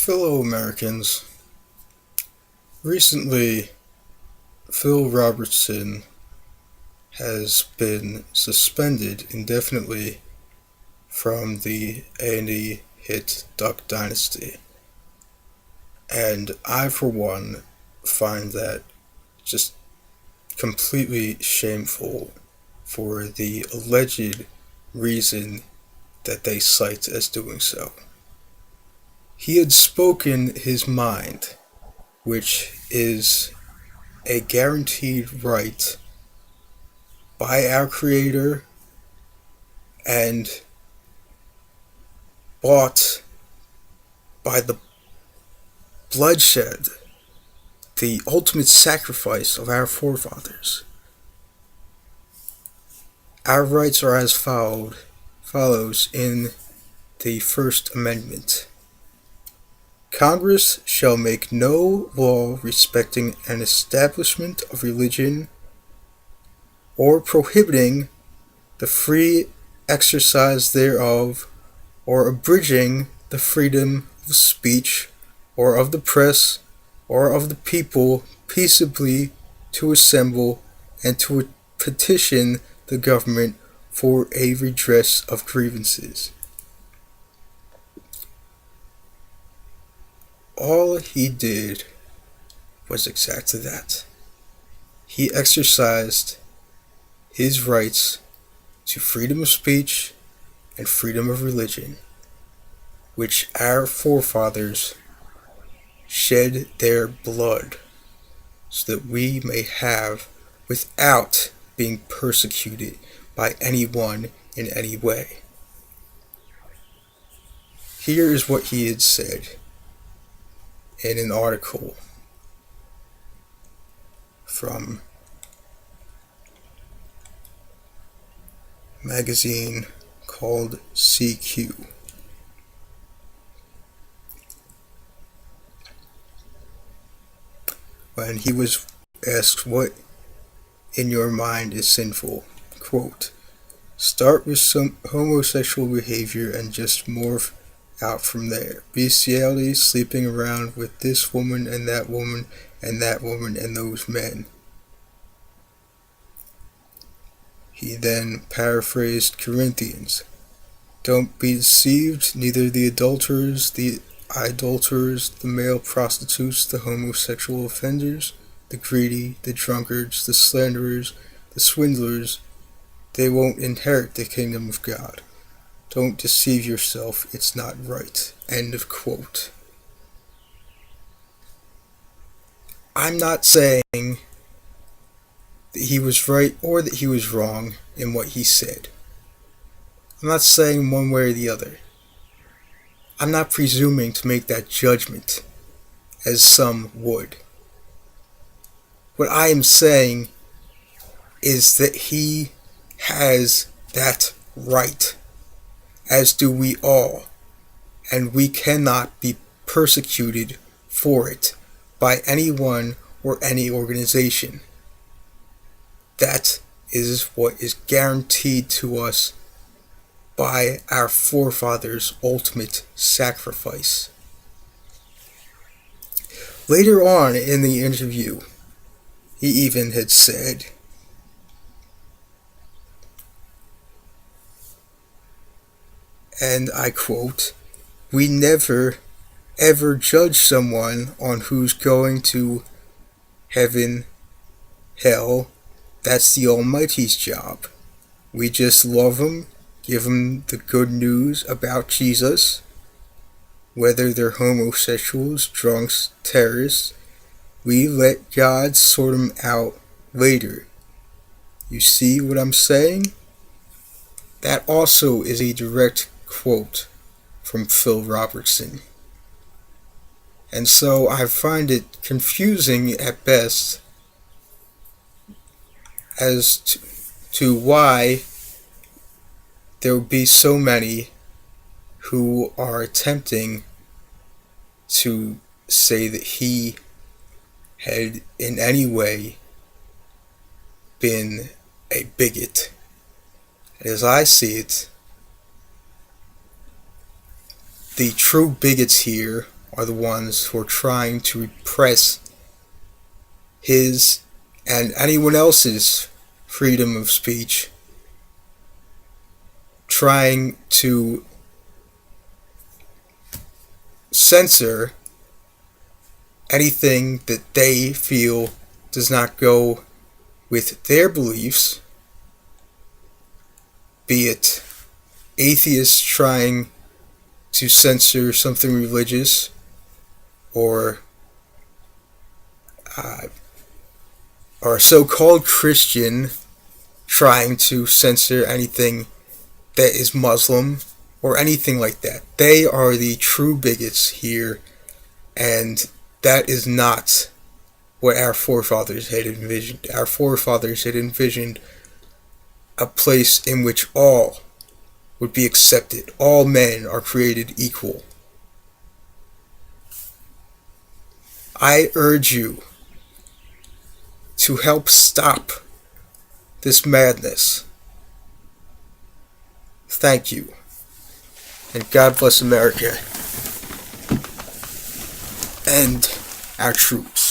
Fellow Americans, recently Phil Robertson has been suspended indefinitely from the A&E hit Duck Dynasty, and I, for one, find that just completely shameful for the alleged reason that they cite as doing so. He had spoken his mind, which is a guaranteed right by our Creator and bought by the bloodshed, the ultimate sacrifice of our forefathers. Our rights are as follows in the First Amendment. Congress shall make no law respecting an establishment of religion or prohibiting the free exercise thereof, or abridging the freedom of speech, or of the press, or of the people peaceably to assemble and to petition the government for a redress of grievances. All he did was exactly that. He exercised his rights to freedom of speech and freedom of religion, which our forefathers shed their blood so that we may have without being persecuted by anyone in any way. Here is what he had said in an article from a magazine called CQ. When he was asked what in your mind is sinful, quote, start with some homosexual behavior and just morph out from there. Bestiality, sleeping around with this woman and that woman and that woman and those men. He then paraphrased Corinthians. Don't be deceived, neither the adulterers, the idolaters, the male prostitutes, the homosexual offenders, the greedy, the drunkards, the slanderers, the swindlers, they won't inherit the kingdom of God. Don't deceive yourself, it's not right. End of quote. I'm not saying that he was right or that he was wrong in what he said. I'm not saying one way or the other. I'm not presuming to make that judgment, as some would. What I am saying is that he has that right, as do we all, and we cannot be persecuted for it by anyone or any organization. That is what is guaranteed to us by our forefathers' ultimate sacrifice. Later on in the interview, he even had said, and I quote, we never ever judge someone on who's going to heaven, hell. That's the Almighty's job. We just love them, give them the good news about Jesus, whether they're homosexuals, drunks, terrorists. We let God sort them out later. You see what I'm saying? That also is a direct quote from Phil Robertson. And so I find it confusing at best as to why there would be so many who are attempting to say that he had in any way been a bigot. As I see it, the true bigots here are the ones who are trying to repress his and anyone else's freedom of speech, trying to censor anything that they feel does not go with their beliefs, be it atheists trying to censor something religious, or a so-called Christian trying to censor anything that is Muslim, or anything like that. They are the true bigots here, and that is not what our forefathers had envisioned. Our forefathers had envisioned a place in which all would be accepted. All men are created equal. I urge you to help stop this madness. Thank you. And God bless America and our troops.